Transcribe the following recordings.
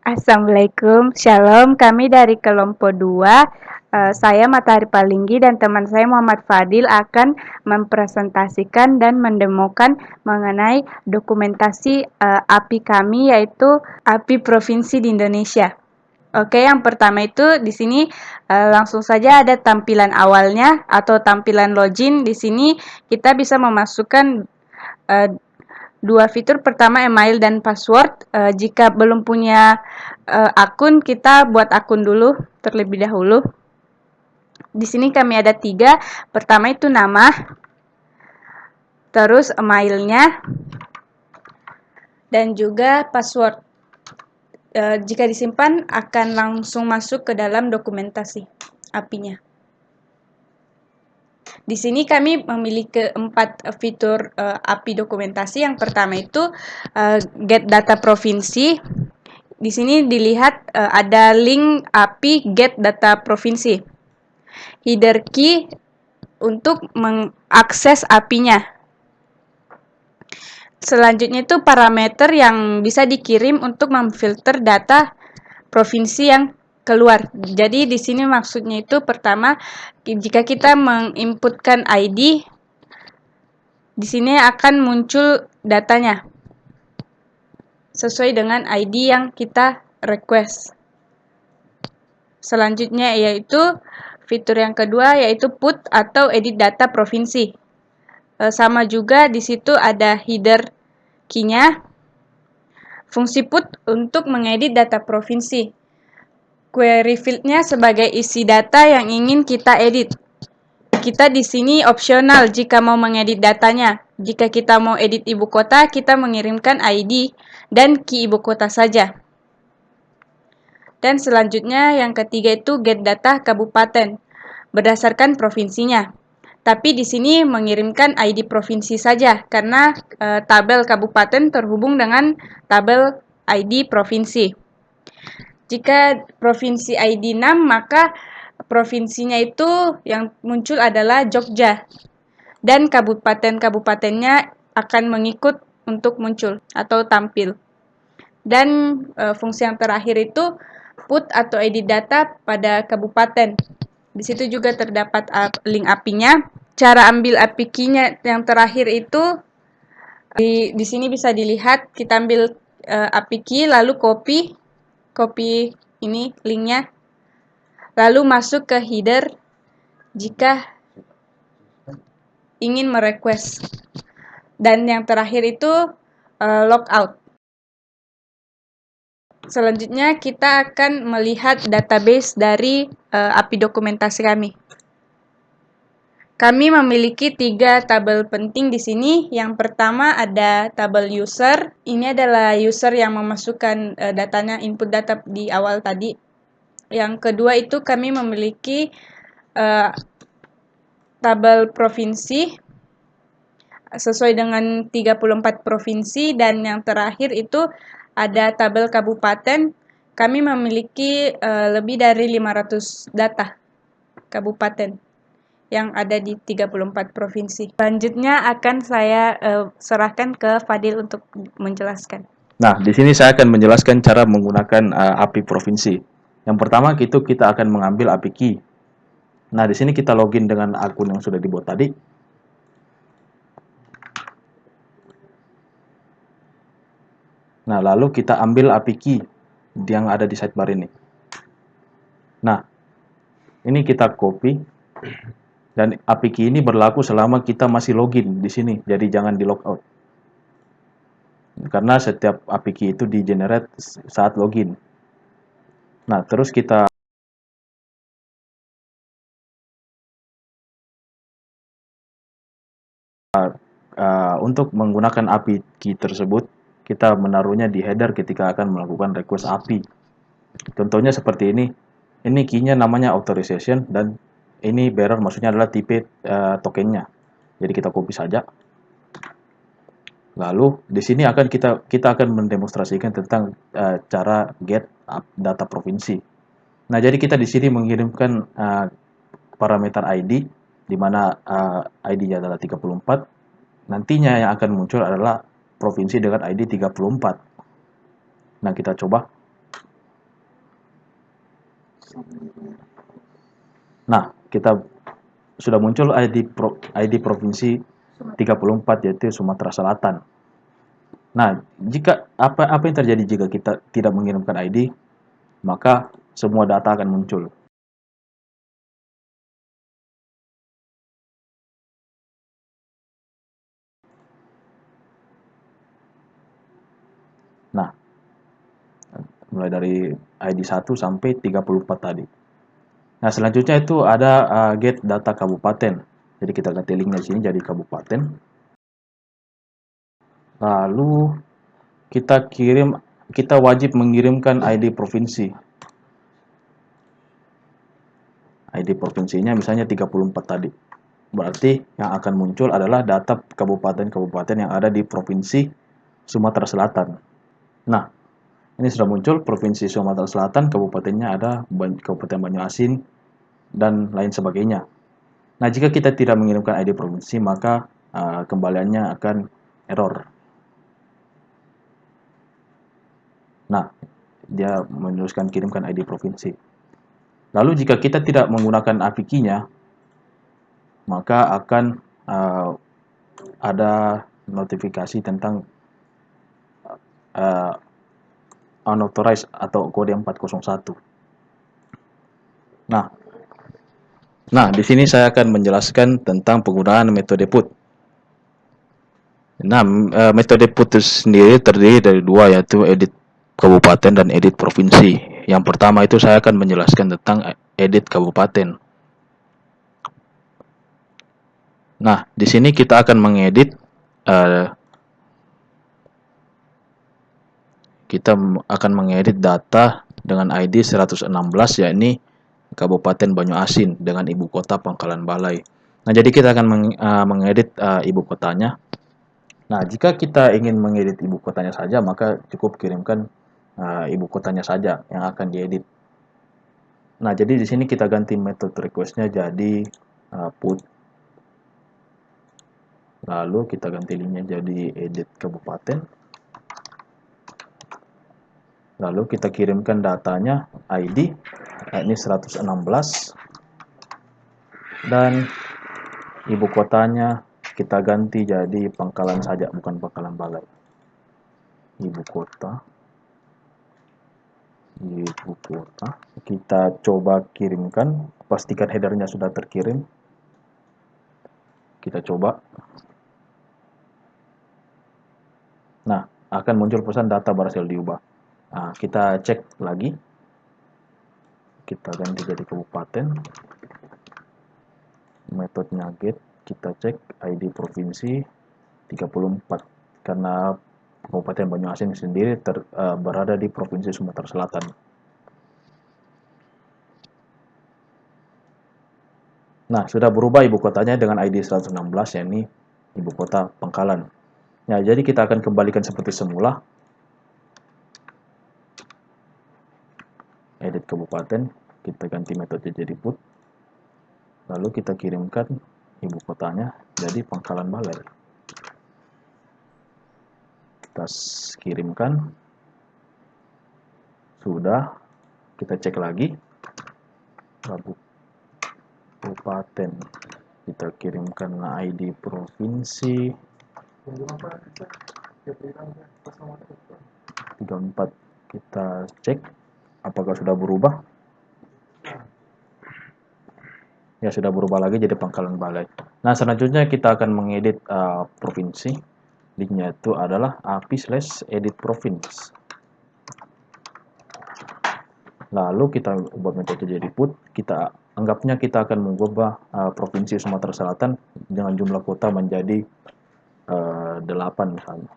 Assalamualaikum, Shalom. Kami dari kelompok 2. Saya Matahari Palinggi dan teman saya Muhammad Fadil akan mempresentasikan dan mendemokan mengenai dokumentasi API kami, yaitu API Provinsi di Indonesia. Oke, yang pertama itu di sini langsung saja ada tampilan awalnya atau tampilan login. Di sini kita bisa memasukkan dua fitur, pertama email dan password. Jika belum punya akun, kita buat akun dulu terlebih dahulu. Di sini kami ada 3. Pertama itu nama, terus emailnya, dan juga password. Jika disimpan akan langsung masuk ke dalam dokumentasi API-nya. Di sini kami memiliki 4 fitur API dokumentasi. Yang pertama itu get data provinsi. Di sini dilihat ada link API get data provinsi. Header key untuk mengakses API-nya. Selanjutnya itu parameter yang bisa dikirim untuk memfilter data provinsi yang keluar. Jadi di sini maksudnya itu pertama, jika kita menginputkan ID, di sini akan muncul datanya sesuai dengan ID yang kita request. Selanjutnya yaitu fitur yang kedua, yaitu put atau edit data provinsi. Sama juga di situ ada header key-nya. Fungsi put untuk mengedit data provinsi. Query field-nya sebagai isi data yang ingin kita edit. Kita di sini opsional jika mau mengedit datanya. Jika kita mau edit ibu kota, kita mengirimkan ID dan key ibu kota saja. Dan selanjutnya yang ketiga itu get data kabupaten berdasarkan provinsinya. Tapi di sini mengirimkan ID provinsi saja karena tabel kabupaten terhubung dengan tabel ID provinsi. Jika provinsi ID 6, maka provinsinya itu yang muncul adalah Jogja. Dan kabupaten-kabupatennya akan mengikut untuk muncul atau tampil. Dan fungsi yang terakhir itu put atau edit data pada kabupaten. Di situ juga terdapat link API-nya. Cara ambil API key-nya yang terakhir itu di sini bisa dilihat. Kita ambil API key lalu copy ini linknya, lalu masuk ke header jika ingin merequest. Dan yang terakhir itu logout. Selanjutnya kita akan melihat database dari API dokumentasi kami. Kami memiliki 3 tabel penting di sini. Yang pertama ada tabel user. Ini adalah user yang memasukkan datanya, input data di awal tadi. Yang kedua itu kami memiliki tabel provinsi sesuai dengan 34 provinsi. Dan yang terakhir itu ada tabel kabupaten. Kami memiliki lebih dari 500 data kabupaten yang ada di 34 provinsi. Selanjutnya akan saya serahkan ke Fadil untuk menjelaskan. Nah, di sini saya akan menjelaskan cara menggunakan API provinsi. Yang pertama kita akan mengambil API key. Nah, di sini kita login dengan akun yang sudah dibuat tadi. Nah, lalu kita ambil API key yang ada di sidebar ini. Nah, ini kita copy. Dan API key ini berlaku selama kita masih login di sini, jadi jangan di logout. Karena setiap API key itu di-generate saat login. Nah, terus kita untuk menggunakan API key tersebut, kita menaruhnya di header ketika akan melakukan request API. Contohnya seperti ini. Ini key-nya namanya authorization dan ini bearer maksudnya adalah tipe tokennya. Jadi kita copy saja. Lalu di sini kita akan mendemonstrasikan tentang cara get data provinsi. Nah, jadi kita di sini mengirimkan parameter ID di mana ID-nya adalah 34. Nantinya yang akan muncul adalah provinsi dengan ID 34. Nah, kita coba. kita sudah muncul ID provinsi 34 yaitu Sumatera Selatan. Nah, apa yang terjadi jika kita tidak mengirimkan ID, maka semua data akan muncul. Nah, mulai dari ID 1 sampai 34 tadi. Nah, selanjutnya itu ada get data kabupaten. Jadi kita ganti linknya di sini jadi kabupaten. Lalu kita wajib mengirimkan ID provinsi. ID provinsinya misalnya 34 tadi. Berarti yang akan muncul adalah data kabupaten-kabupaten yang ada di Provinsi Sumatera Selatan. Nah, ini sudah muncul Provinsi Sumatera Selatan, kabupatennya ada Kabupaten Banyuasin, dan lain sebagainya. Nah, jika kita tidak mengirimkan ID provinsi, maka kembaliannya akan error. Nah, dia menuliskan kirimkan ID provinsi. Lalu jika kita tidak menggunakan API key-nya, maka akan ada notifikasi tentang unauthorized atau kode 401. Nah, di sini saya akan menjelaskan tentang penggunaan metode put. Nah, metode put itu sendiri terdiri dari dua, yaitu edit kabupaten dan edit provinsi. Yang pertama itu saya akan menjelaskan tentang edit kabupaten. Nah, di sini kita akan mengedit data dengan ID 116, yakni Kabupaten Banyuasin dengan ibu kota Pangkalan Balai. Nah, jadi kita akan mengedit ibu kotanya. Nah, jika kita ingin mengedit ibu kotanya saja, maka cukup kirimkan ibu kotanya saja yang akan diedit. Nah, jadi di sini kita ganti method request-nya jadi put. Lalu kita ganti linknya jadi edit kabupaten. Lalu kita kirimkan datanya ID, ini 116. Dan ibu kotanya kita ganti jadi Pangkalan saja, bukan Pangkalan Balai. Ibu kota. Kita coba kirimkan, pastikan headernya sudah terkirim. Kita coba. Nah, akan muncul pesan data berhasil diubah. Nah, kita cek lagi. Kita ganti jadi kabupaten. Metodenya get, kita cek ID provinsi 34. Karena Kabupaten Banyuasin sendiri berada di Provinsi Sumatera Selatan. Nah, sudah berubah ibu kotanya dengan ID 116, yakni ibu kota Pangkalan. Ya, jadi kita akan kembalikan seperti semula. Edit kabupaten, kita ganti metode jadi put. Lalu kita kirimkan ibu kotanya jadi Pangkalan Balai. Kita kirimkan. Sudah, kita cek lagi. Kabupaten, kita kirimkan ID provinsi 34. Kita cek apakah sudah berubah. Ya, sudah berubah lagi jadi Pangkalan Balai. Nah, selanjutnya kita akan mengedit provinsi. Linknya itu adalah api/edit province. Lalu kita ubah metode jadi put. Kita anggapnya kita akan mengubah provinsi Sumatera Selatan dengan jumlah kota menjadi 8 misalnya.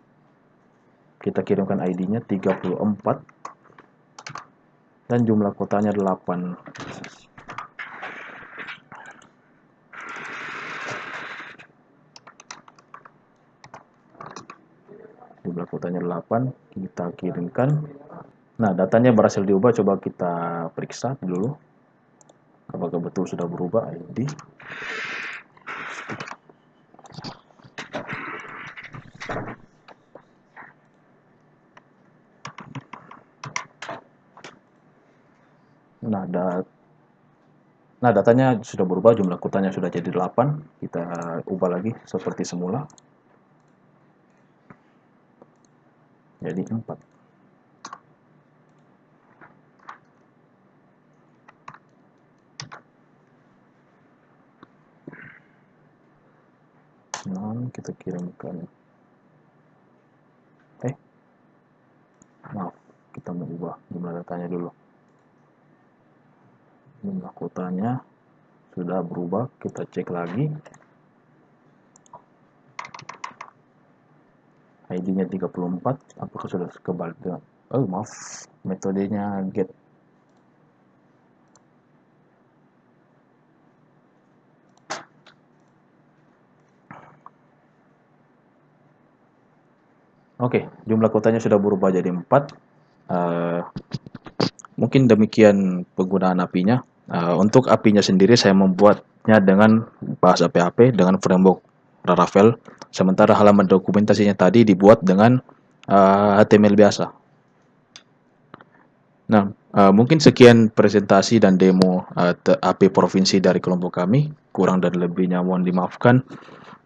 Kita kirimkan ID-nya 34 dan jumlah kotanya 8. Jumlah kotanya 8, kita kirimkan. Nah, datanya berhasil diubah, coba kita periksa dulu. Apakah betul sudah berubah ID. Nah, Nah, datanya sudah berubah, jumlah kotanya sudah jadi 8. Kita ubah lagi seperti semula. Jadi 4. Nah, kita kirimkan. Maaf, kita mengubah jumlah datanya dulu. Jumlah kotanya sudah berubah, kita cek lagi. ID-nya 34, apakah sudah kebalik dengan maaf, metodenya get. Oke, jumlah kotanya sudah berubah jadi 4. Mungkin demikian penggunaan API-nya. Untuk API-nya sendiri saya membuatnya dengan bahasa PHP dengan framework Laravel, sementara halaman dokumentasinya tadi dibuat dengan HTML biasa. Nah, mungkin sekian presentasi dan demo API provinsi dari kelompok kami. Kurang dan lebihnya mohon dimaafkan.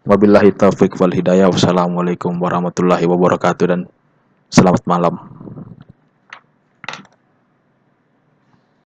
Wabillahi taufiq wal hidayah. Wassalamualaikum warahmatullahi wabarakatuh dan selamat malam.